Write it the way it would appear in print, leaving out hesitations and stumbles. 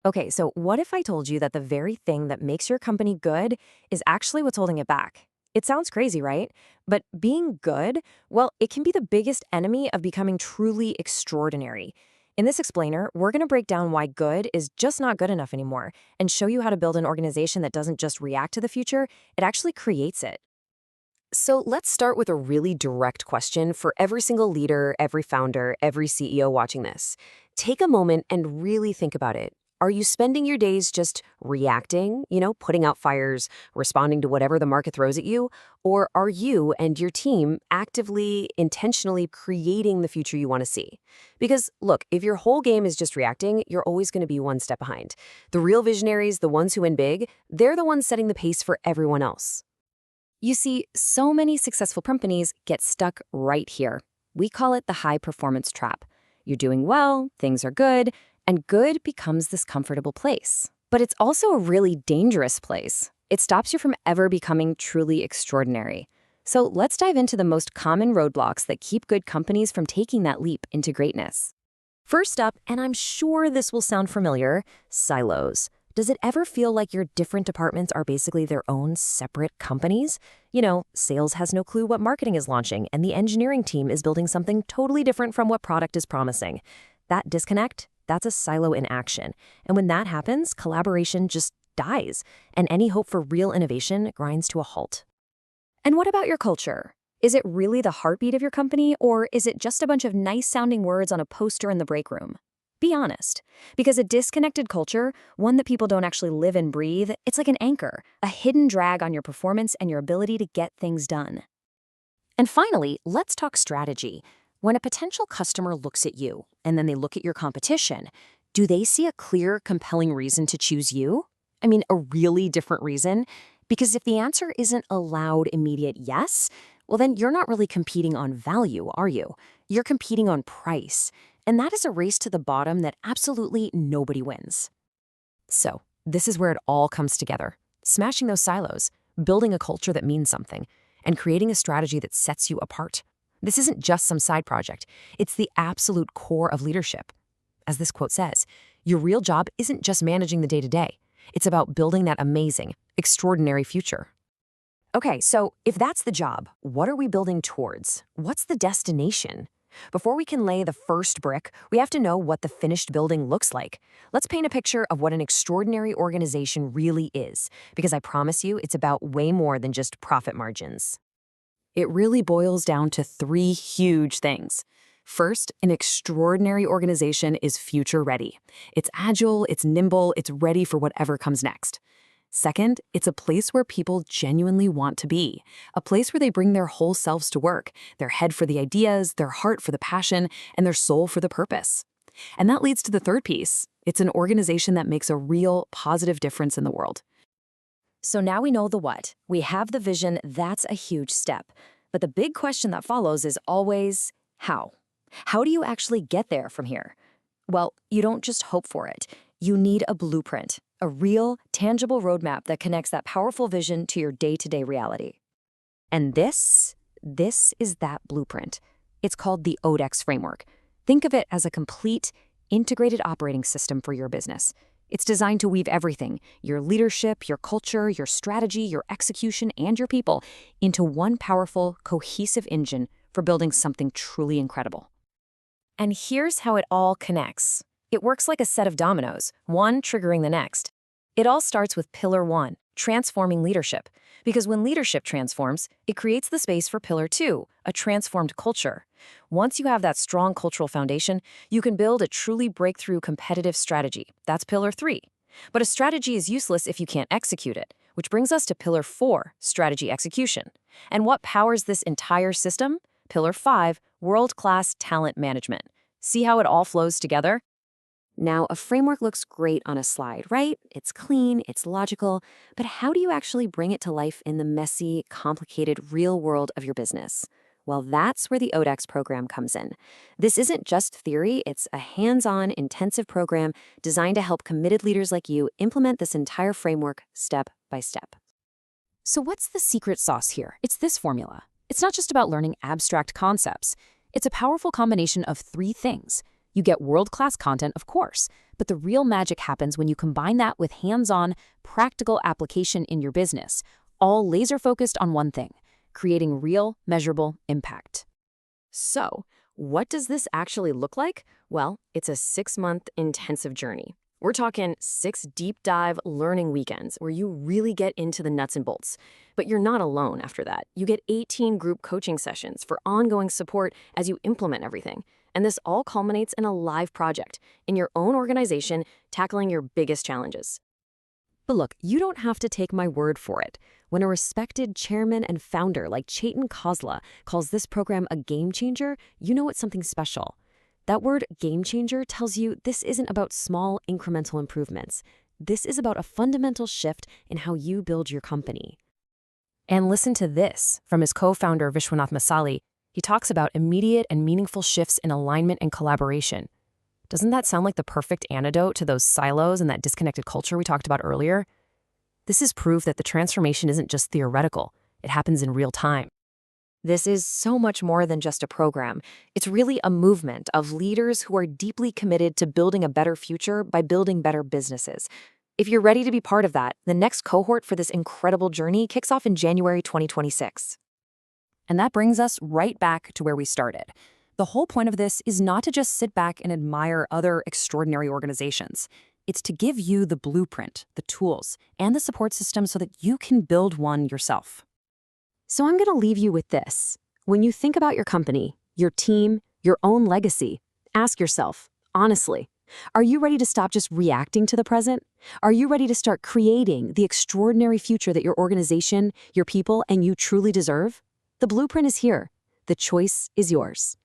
Okay, so what if I told you that the very thing that makes your company good is actually what's holding it back? It sounds crazy, right? But being good, well, it can be the biggest enemy of becoming truly extraordinary. In this explainer, we're going to break down why good is just not good enough anymore and show you how to build an organization that doesn't just react to the future, it actually creates it. So let's start with a really direct question for every single leader, every founder, every CEO watching this. Take a moment and really think about it. Are you spending your days just reacting, putting out fires, responding to whatever the market throws at you? Or are you and your team actively, intentionally creating the future you want to see? Because look, if your whole game is just reacting, you're always going to be one step behind. The real visionaries, the ones who win big, they're the ones setting the pace for everyone else. You see, so many successful companies get stuck right here. We call it the high performance trap. You're doing well, things are good, and good becomes this comfortable place. But it's also a really dangerous place. It stops you from ever becoming truly extraordinary. So let's dive into the most common roadblocks that keep good companies from taking that leap into greatness. First up, and I'm sure this will sound familiar, silos. Does it ever feel like your different departments are basically their own separate companies? Sales has no clue what marketing is launching, and the engineering team is building something totally different from what product is promising. That disconnect, that's a silo in action. And when that happens, collaboration just dies, and any hope for real innovation grinds to a halt. And what about your culture? Is it really the heartbeat of your company, or is it just a bunch of nice-sounding words on a poster in the break room? Be honest, because a disconnected culture, one that people don't actually live and breathe, it's like an anchor, a hidden drag on your performance and your ability to get things done. And finally, let's talk strategy. When a potential customer looks at you, and then they look at your competition, do they see a clear, compelling reason to choose you? I mean, a really different reason? Because if the answer isn't a loud, immediate yes, well, then you're not really competing on value, are you? You're competing on price. And that is a race to the bottom that absolutely nobody wins. So, this is where it all comes together. Smashing those silos, building a culture that means something, and creating a strategy that sets you apart. This isn't just some side project. It's the absolute core of leadership. As this quote says, your real job isn't just managing the day-to-day. It's about building that amazing, extraordinary future. Okay, so if that's the job, what are we building towards? What's the destination? Before we can lay the first brick, we have to know what the finished building looks like. Let's paint a picture of what an extraordinary organization really is, because I promise you it's about way more than just profit margins. It really boils down to three huge things. First, an extraordinary organization is future ready. It's agile, it's nimble, it's ready for whatever comes next. Second, it's a place where people genuinely want to be, a place where they bring their whole selves to work, their head for the ideas, their heart for the passion, and their soul for the purpose. And that leads to the third piece. It's an organization that makes a real positive difference in the world. So now we know the what. We have the vision, that's a huge step. But the big question that follows is always, how? How do you actually get there from here? Well, you don't just hope for it. You need a blueprint, a real, tangible roadmap that connects that powerful vision to your day-to-day reality. And this is that blueprint. It's called the ODEX framework. Think of it as a complete, integrated operating system for your business. It's designed to weave everything, your leadership, your culture, your strategy, your execution, and your people, into one powerful, cohesive engine for building something truly incredible. And here's how it all connects. It works like a set of dominoes, one triggering the next. It all starts with Pillar 1, transforming leadership. Because when leadership transforms, it creates the space for Pillar 2, a transformed culture. Once you have that strong cultural foundation, you can build a truly breakthrough competitive strategy. That's Pillar 3. But a strategy is useless if you can't execute it, which brings us to Pillar 4, strategy execution. And what powers this entire system? Pillar 5, world-class talent management. See how it all flows together? Now, a framework looks great on a slide, right? It's clean, it's logical, but how do you actually bring it to life in the messy, complicated real world of your business? Well, that's where the ODEX program comes in. This isn't just theory, it's a hands-on, intensive program designed to help committed leaders like you implement this entire framework step by step. So what's the secret sauce here? It's this formula. It's not just about learning abstract concepts. It's a powerful combination of three things: You get world-class content, of course, but the real magic happens when you combine that with hands-on, practical application in your business, all laser-focused on one thing: creating real, measurable impact. So, what does this actually look like? Well, it's a 6-month intensive journey. We're talking 6 deep dive learning weekends where you really get into the nuts and bolts. But you're not alone after that. You get 18 group coaching sessions for ongoing support as you implement everything. And this all culminates in a live project in your own organization tackling your biggest challenges. But look, you don't have to take my word for it. When a respected chairman and founder like Chetan Kozla calls this program a game changer, you know it's something special. That word game changer tells you this isn't about small incremental improvements. This is about a fundamental shift in how you build your company. And listen to this from his co-founder Vishwanath Masali. He talks about immediate and meaningful shifts in alignment and collaboration. Doesn't that sound like the perfect antidote to those silos and that disconnected culture we talked about earlier? This is proof that the transformation isn't just theoretical. It happens in real time. This is so much more than just a program. It's really a movement of leaders who are deeply committed to building a better future by building better businesses. If you're ready to be part of that, the next cohort for this incredible journey kicks off in January 2026. And that brings us right back to where we started. The whole point of this is not to just sit back and admire other extraordinary organizations. It's to give you the blueprint, the tools, and the support system so that you can build one yourself. So I'm going to leave you with this. When you think about your company, your team, your own legacy, ask yourself, honestly, are you ready to stop just reacting to the present? Are you ready to start creating the extraordinary future that your organization, your people, and you truly deserve? The blueprint is here. The choice is yours.